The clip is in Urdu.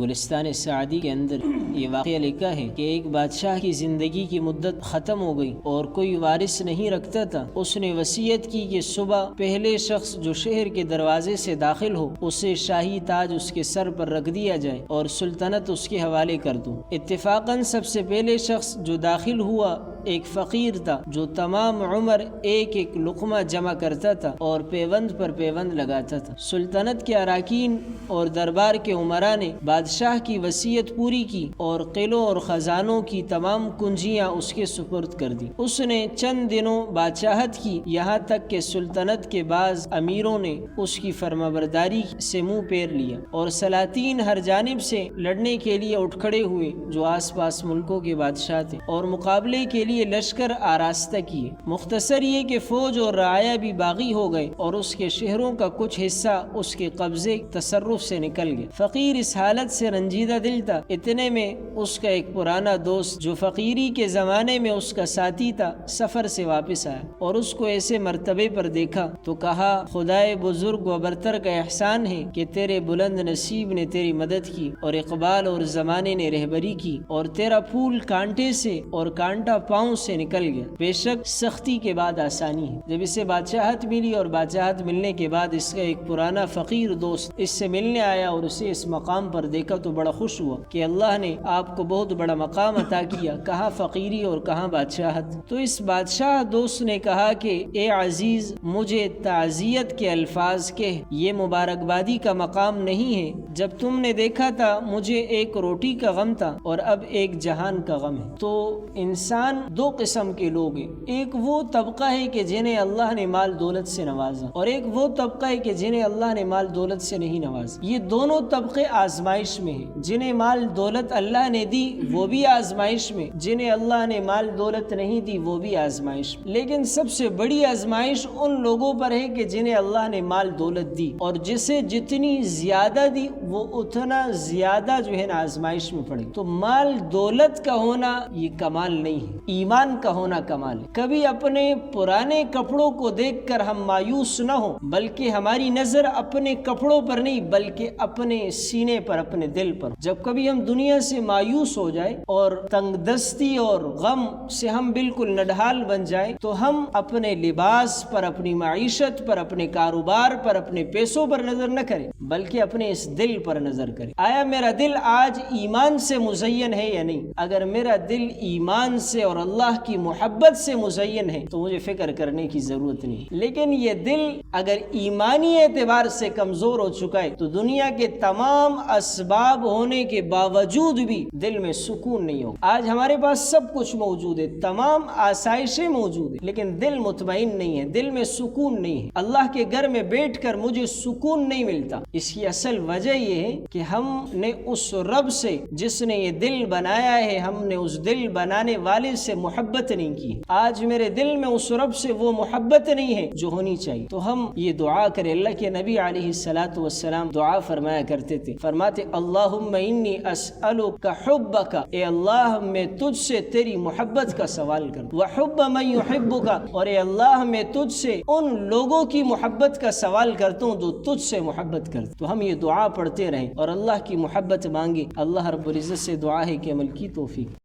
گلستان سعدی کے اندر یہ واقعہ لکھا ہے کہ ایک بادشاہ کی زندگی کی مدت ختم ہو گئی اور کوئی وارث نہیں رکھتا تھا۔ اس نے وصیت کی کہ صبح پہلے شخص جو شہر کے دروازے سے داخل ہو اسے شاہی تاج اس کے سر پر رکھ دیا جائے اور سلطنت اس کے حوالے کر دوں۔ اتفاقاً سب سے پہلے شخص جو داخل ہوا ایک فقیر تھا جو تمام عمر ایک ایک لقمہ جمع کرتا تھا اور پیوند پر پیوند لگاتا تھا۔ سلطنت کے اراکین اور دربار کے عمراء نے بادشاہ کی وصیت پوری کی اور قلعوں اور خزانوں کی تمام کنجیاں اس کے سپرد کر دی۔ اس نے چند دنوں بادشاہت کی، یہاں تک کہ سلطنت کے بعض امیروں نے اس کی فرمانبرداری سے منہ پھیر لیا اور سلاطین ہر جانب سے لڑنے کے لیے اٹھ کھڑے ہوئے جو آس پاس ملکوں کے بادشاہ تھے اور مقابلے کے لیے لشکر آراستہ کیے۔ مختصر یہ کہ فوج اور رعایا بھی باغی ہو گئے اور اس کے شہروں کا کچھ حصہ اس کے قبضے تصرف سے نکل گیا۔ فقیر اس حالت سے رنجیدہ دل تھا۔ اتنے میں اس کا ایک پرانا دوست جو فقیری کے زمانے میں اس کا ساتھی تھا سفر سے واپس آیا اور اس کو ایسے مرتبے پر دیکھا تو کہا، خدائے بزرگ و برتر کا احسان ہے کہ تیرے بلند نصیب نے تیری مدد کی اور اقبال اور زمانے نے رہبری کی اور تیرا پھول کانٹے سے اور کانٹا پاؤں سے نکل گیا۔ بے شک سختی کے بعد آسانی ہے۔ جب اسے بادشاہت ملی اور بادشاہت ملنے کے بعد اس کا ایک پرانا فقیر دوست اس سے ملنے آیا اور اسے اس مقام پر دیکھا تو بڑا خوش ہوا کہ اللہ نے آپ کو بہت بڑا مقام عطا کیا، کہاں فقیری اور کہاں بادشاہت۔ تو اس بادشاہ دوست نے کہا کہ اے عزیز، مجھے تعزیت کے الفاظ کہہ، یہ مبارکبادی کا مقام نہیں ہے۔ جب تم نے دیکھا تھا مجھے ایک روٹی کا غم تھا اور اب ایک جہان کا غم ہے۔ تو انسان دو قسم کے لوگ ہیں، ایک وہ طبقہ ہے کہ جنہیں اللہ نے مال دولت سے نوازا اور ایک وہ طبقہ ہے کہ جنہیں اللہ نے مال دولت سے نہیں نوازا۔ یہ دونوں طبقے آزمائش میں ہیں۔ جنہیں مال دولت اللہ نے دی وہ بھی آزمائش میں، جنہیں اللہ نے مال دولت نہیں دی وہ بھی آزمائش میں۔ لیکن سب سے بڑی آزمائش ان لوگوں پر ہے کہ جنہیں اللہ نے مال دولت دی اور جسے جتنی زیادہ دی وہ اتنا زیادہ جو ہے نا آزمائش میں پڑے۔ تو مال دولت کا ہونا یہ کمال نہیں ہے، ایمان کا ہونا کمال ہے۔ کبھی اپنے پرانے کپڑوں کو دیکھ کر ہم مایوس نہ ہوں، بلکہ ہماری نظر اپنے کپڑوں پر نہیں بلکہ اپنے سینے پر، اپنے دل پر۔ جب کبھی ہم دنیا سے مایوس ہو جائے اور تنگ دستی اور غم سے ہم بالکل نڈھال بن جائیں تو ہم اپنے لباس پر، اپنی معیشت پر، اپنے کاروبار پر، اپنے پیسوں پر نظر نہ کریں بلکہ اپنے اس دل پر نظر کریں۔ آیا میرا دل آج ایمان سے مزین ہے یا نہیں؟ اگر میرا دل ایمان سے اور اللہ کی محبت سے مزین ہے تو مجھے فکر کرنے کی ضرورت نہیں۔ لیکن یہ دل اگر ایمانی اعتبار سے کمزور ہو چکا ہے تو دنیا کے تمام اسباب ہونے کے باوجود بھی دل میں سکون نہیں ہوگا۔ آج ہمارے پاس سب کچھ موجود ہے، تمام آسائشیں موجود ہیں، لیکن دل مطمئن نہیں ہے، دل میں سکون نہیں ہے۔ اللہ کے گھر میں بیٹھ کر مجھے سکون نہیں ملتا۔ اس کی اصل وجہ یہ ہے کہ ہم نے اس رب سے جس نے یہ دل بنایا ہے، ہم نے اس دل بنانے والے سے محبت نہیں کی۔ آج میرے دل میں اس رب سے وہ محبت نہیں ہے جو ہونی چاہیے۔ تو ہم یہ دعا کریں۔ اللہ کے نبی علیہ الصلوۃ والسلام دعا فرمایا کرتے تھے، فرماتے اللہم انی اسألک حبک، اے اللہ میں تجھ سے تیری محبت کا سوال کرتا ہوں، وحب من یحبک، اور اے اللہ میں تجھ سے ان لوگوں کی محبت کا سوال کرتا ہوں جو تجھ سے محبت کرتے۔ تو ہم یہ دعا پڑھتے رہیں اور اللہ کی محبت مانگے۔ اللہ رب العزت سے دعا ہے کہ عمل کی توفیق۔